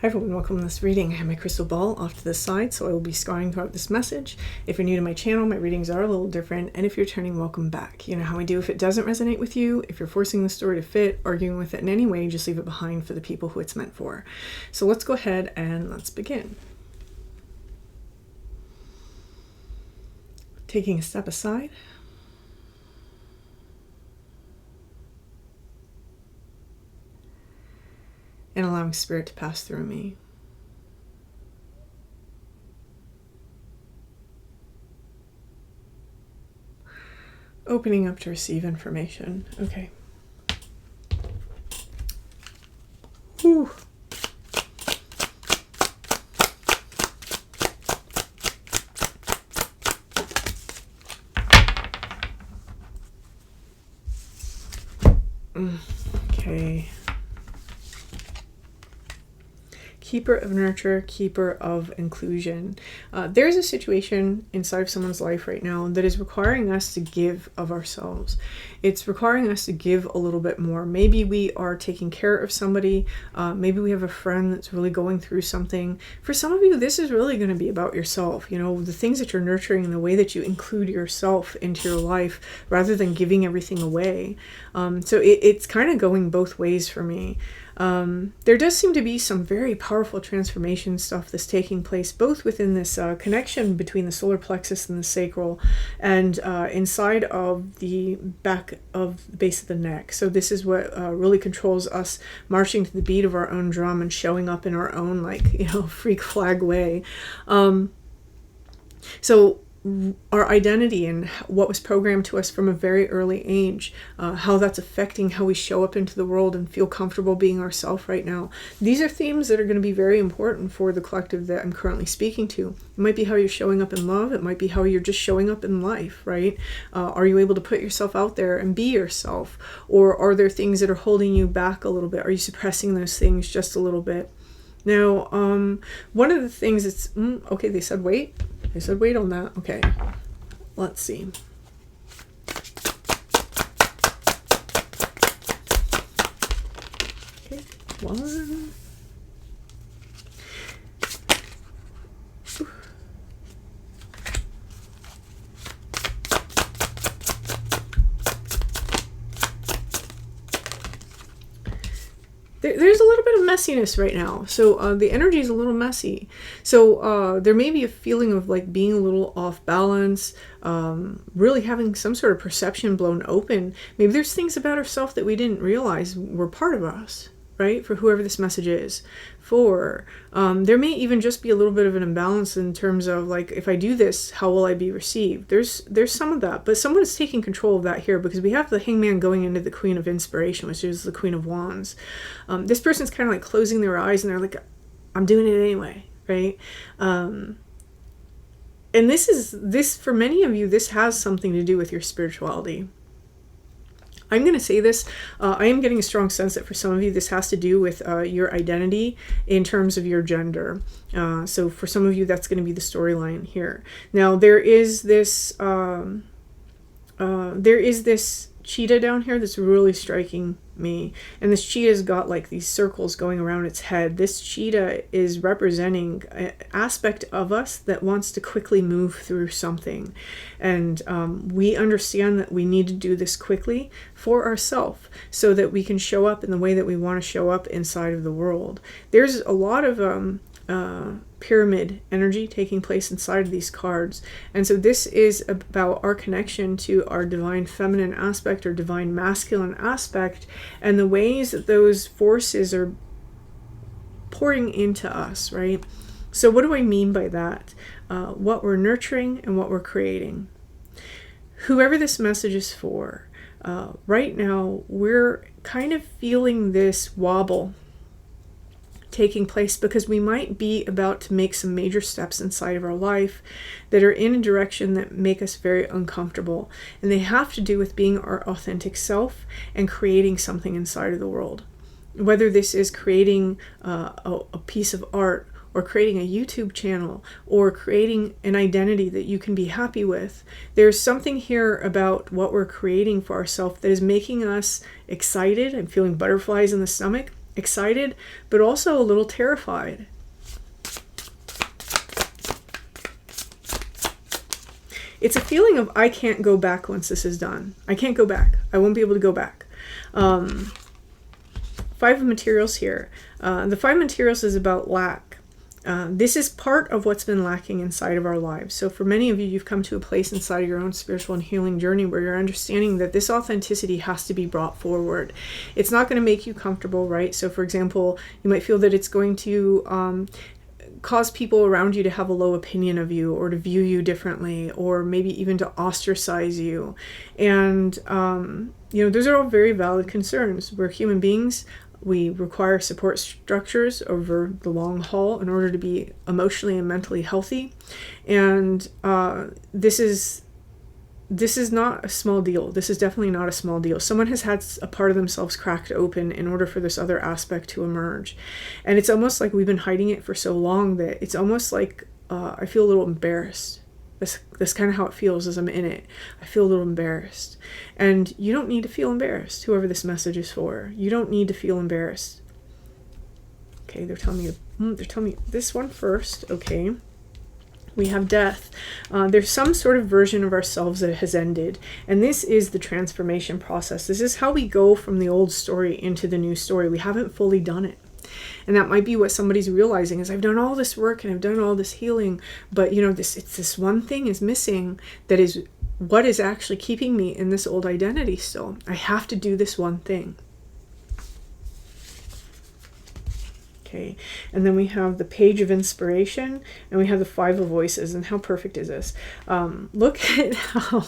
Hi everyone, welcome to this reading. I have my crystal ball off to the side, so I will be scrying throughout this message. If you're new to my channel, my readings are a little different, and if you're turning, welcome back. You know how I do if it doesn't resonate with you, if you're forcing the story to fit, arguing with it in any way, just leave it behind for the people who it's meant for. So let's go ahead and let's begin. Taking a step aside. And allowing spirit to pass through me. Opening up to receive information. Okay. Whew. Okay. Keeper of nurture, keeper of inclusion. There's a situation inside of someone's life right now that is requiring us to give of ourselves. It's requiring us to give a little bit more. Maybe we are taking care of somebody. Maybe we have a friend that's really going through something. For some of you, this is really going to be about yourself. You know, the things that you're nurturing and the way that you include yourself into your life rather than giving everything away. So it's kind of going both ways for me. There does seem to be some very powerful transformation stuff that's taking place both within this connection between the solar plexus and the sacral and inside of the back of the base of the neck. So this is what really controls us marching to the beat of our own drum and showing up in our own, like, you know, freak flag way. So our identity and what was programmed to us from a very early age, how that's affecting how we show up into the world and feel comfortable being ourselves right now. These are themes that are going to be very important for the collective that I'm currently speaking to. It might be how you're showing up in love. It might be how you're just showing up in life, right? Are you able to put yourself out there and be yourself? Or are there things that are holding you back a little bit? Are you suppressing those things just a little bit? Now, one of the things that's, okay, they said wait. They said wait on that. Okay, let's see. Okay, one. There's a little bit of messiness right now. So the energy is a little messy. So there may be a feeling of like being a little off balance, really having some sort of perception blown open. Maybe there's things about ourselves that we didn't realize were part of us, right? For whoever this message is for. There may even just be a little bit of an imbalance in terms of like, if I do this, how will I be received? There's some of that, but someone is taking control of that here because we have the hangman going into the Queen of Inspiration, which is the Queen of Wands. This person's kind of like closing their eyes and they're like, I'm doing it anyway, right? And this for many of you, this has something to do with your spirituality. I'm going to say this, I am getting a strong sense that for some of you, this has to do with your identity in terms of your gender. So for some of you, that's going to be the storyline here. Now, there is this cheetah down here that's really striking me. And this cheetah's got like these circles going around its head. This cheetah is representing an aspect of us that wants to quickly move through something. And we understand that we need to do this quickly for ourselves so that we can show up in the way that we want to show up inside of the world. There's a lot of pyramid energy taking place inside of these cards, and so this is about our connection to our divine feminine aspect or divine masculine aspect and the ways that those forces are pouring into us, right? So what do I mean by that? What we're nurturing and what we're creating. Whoever this message is for, right now we're kind of feeling this wobble taking place because we might be about to make some major steps inside of our life that are in a direction that make us very uncomfortable, and they have to do with being our authentic self and creating something inside of the world. Whether this is creating a piece of art or creating a YouTube channel or creating an identity that you can be happy with, there's something here about what we're creating for ourselves that is making us excited and feeling butterflies in the stomach excited, but also a little terrified. It's a feeling of, I can't go back once this is done. I can't go back. I won't be able to go back. 5 of materials here. The 5 materials is about lack. This is part of what's been lacking inside of our lives. So for many of you, you've come to a place inside of your own spiritual and healing journey where you're understanding that this authenticity has to be brought forward. It's not going to make you comfortable, right? So for example, you might feel that it's going to cause people around you to have a low opinion of you, or to view you differently, or maybe even to ostracize you. And, those are all very valid concerns. We're human beings. We require support structures over the long haul in order to be emotionally and mentally healthy. And this is not a small deal. This is definitely not a small deal. Someone has had a part of themselves cracked open in order for this other aspect to emerge. And it's almost like we've been hiding it for so long that it's almost like I feel a little embarrassed. That's kind of how it feels as I'm in it. I feel a little embarrassed. And you don't need to feel embarrassed, whoever this message is for. You don't need to feel embarrassed. Okay, they're telling me this one first. Okay. We have death. There's some sort of version of ourselves that has ended. And this is the transformation process. This is how we go from the old story into the new story. We haven't fully done it. And that might be what somebody's realizing is, I've done all this work and I've done all this healing, but this one thing is missing that is what is actually keeping me in this old identity still. I have to do this one thing. Okay, and then we have the Page of Inspiration, and we have the 5 of Voices. And how perfect is this? Look at how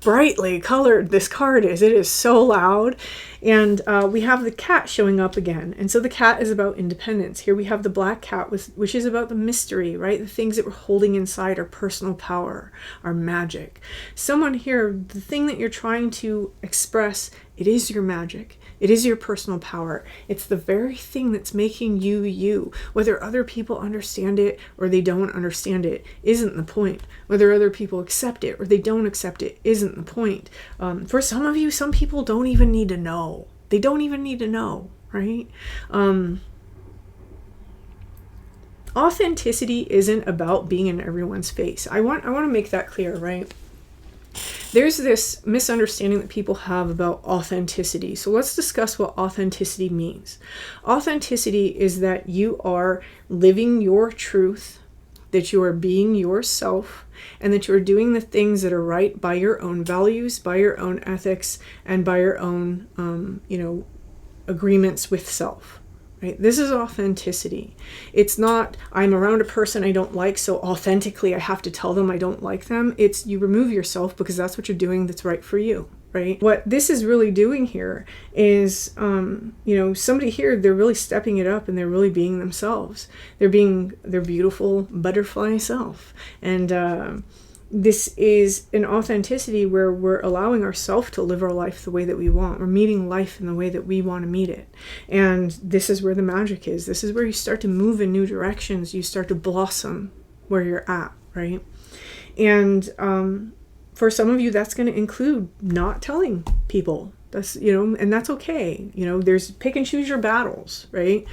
brightly colored this card is. It is so loud. And we have the cat showing up again. And so the cat is about independence. Here we have the black cat, which is about the mystery, right? The things that we're holding inside, our personal power, our magic. Someone here, the thing that you're trying to express, it is your magic. It is your personal power. It's the very thing that's making you you. Whether other people understand it or they don't understand it isn't the point. Whether other people accept it or they don't accept it isn't the point. For some of you, some people don't even need to know. They don't even need to know, right? Authenticity isn't about being in everyone's face. I want to make that clear, right? There's this misunderstanding that people have about authenticity. So let's discuss what authenticity means. Authenticity is that you are living your truth, that you are being yourself, and that you are doing the things that are right by your own values, by your own ethics, and by your own, agreements with self. Right? This is authenticity. It's not, I'm around a person I don't like, so authentically I have to tell them I don't like them. It's you remove yourself because that's what you're doing that's right for you, right? What this is really doing here is, somebody here, they're really stepping it up and they're really being themselves. They're being their beautiful butterfly self. And this is an authenticity where we're allowing ourselves to live our life the way that we want. We're meeting life in the way that we want to meet it. And this is where the magic is. This is where you start to move in new directions. You start to blossom where you're at, right? And for some of you, that's going to include not telling people. That's, and that's okay. There's pick and choose your battles, right?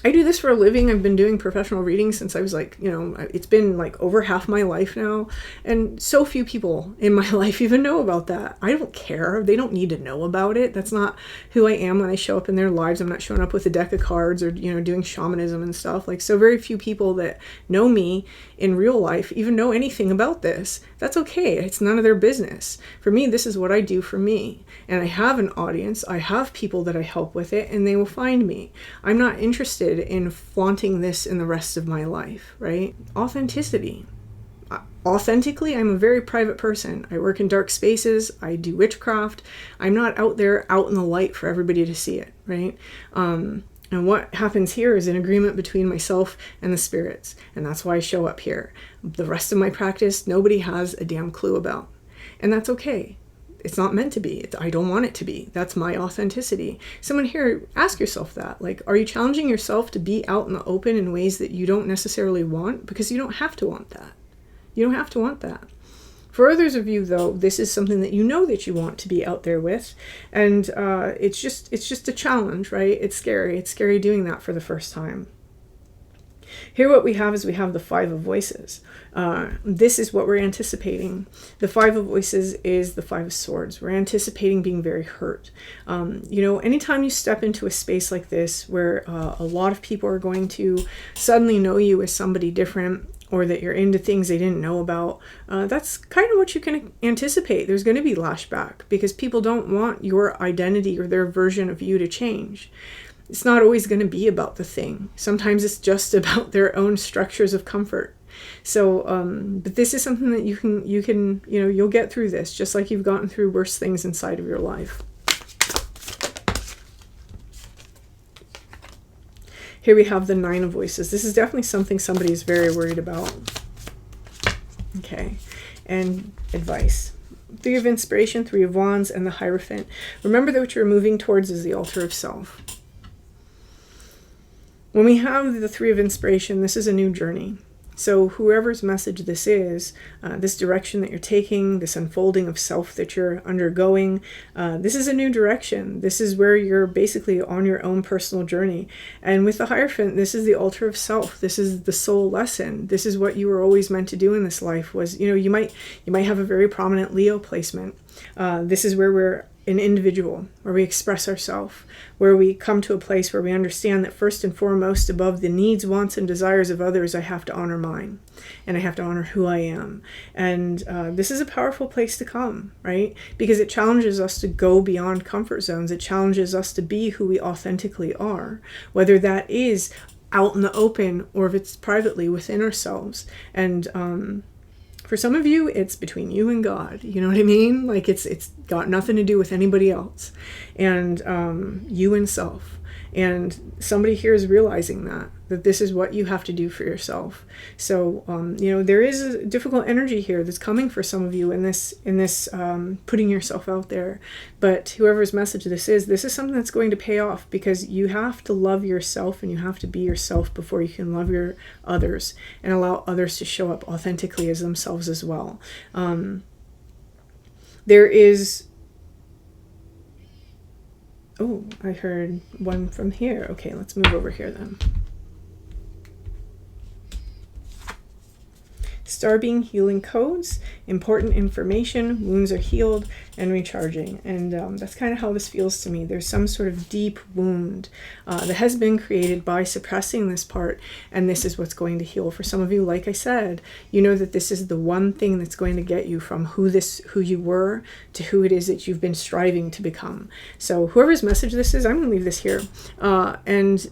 I do this for a living. I've been doing professional readings since I was it's been like over half my life now. And so few people in my life even know about that. I don't care. They don't need to know about it. That's not who I am when I show up in their lives. I'm not showing up with a deck of cards or, doing shamanism and stuff. So very few people that know me in real life even know anything about this. That's okay. It's none of their business. For me, this is what I do for me. And I have an audience. I have people that I help with it, and they will find me. I'm not interested in flaunting this in the rest of my life, right? Authenticity. Authentically, I'm a very private person. I work in dark spaces. I do witchcraft. I'm not out there out in the light for everybody to see it, right? And what happens here is an agreement between myself and the spirits. And that's why I show up here. The rest of my practice, nobody has a damn clue about. And that's okay. It's not meant to be. I don't want it to be. That's my authenticity. Someone here, ask yourself that. Are you challenging yourself to be out in the open in ways that you don't necessarily want? Because you don't have to want that. You don't have to want that. For others of you, though, this is something that you know that you want to be out there with, and it's just a challenge, right? It's scary. It's scary doing that for the first time. Here what we have is we have the Five of Voices. This is what we're anticipating. The Five of Voices is the Five of Swords. We're anticipating being very hurt. Anytime you step into a space like this where a lot of people are going to suddenly know you as somebody different, or that you're into things they didn't know about, that's kind of what you can anticipate. There's going to be lashback because people don't want your identity or their version of you to change. It's not always going to be about the thing. Sometimes it's just about their own structures of comfort. So, but this is something that you'll get through this, just like you've gotten through worse things inside of your life. Here we have the Nine of Voices. This is definitely something somebody is very worried about. Okay, and advice. Three of Inspiration, Three of Wands, and the Hierophant. Remember that what you're moving towards is the altar of self. When we have the Three of Inspiration, this is a new journey. So whoever's message this is, this direction that you're taking, this unfolding of self that you're undergoing, this is a new direction. This is where you're basically on your own personal journey. And with the Hierophant, this is the altar of self. This is the soul lesson. This is what you were always meant to do in this life. Was, you might have a very prominent Leo placement. This is where we're an individual, where we express ourselves, where we come to a place where we understand that first and foremost, above the needs, wants, and desires of others, I have to honor mine, and I have to honor who I am. And this is a powerful place to come, right? Because it challenges us to go beyond comfort zones. It challenges us to be who we authentically are, whether that is out in the open or if it's privately within ourselves. And for some of you, it's between you and God. You know what I mean? Like it's got nothing to do with anybody else. And you and self. And somebody here is realizing that this is what you have to do for yourself. So, there is a difficult energy here that's coming for some of you in this putting yourself out there. But whoever's message this is something that's going to pay off, because you have to love yourself and you have to be yourself before you can love your others and allow others to show up authentically as themselves as well. There is... Oh, I heard one from here. Okay, let's move over here then. Star being healing codes, important information, wounds are healed, and recharging. And that's kind of how this feels to me. There's some sort of deep wound that has been created by suppressing this part, and this is what's going to heal. For some of you, like I said, you know that this is the one thing that's going to get you from who you were to who it is that you've been striving to become. So whoever's message this is, I'm going to leave this here. And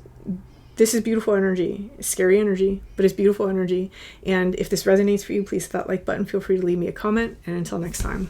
this is beautiful energy. It's scary energy, but it's beautiful energy. And if this resonates for you, please hit that like button. Feel free to leave me a comment. And until next time.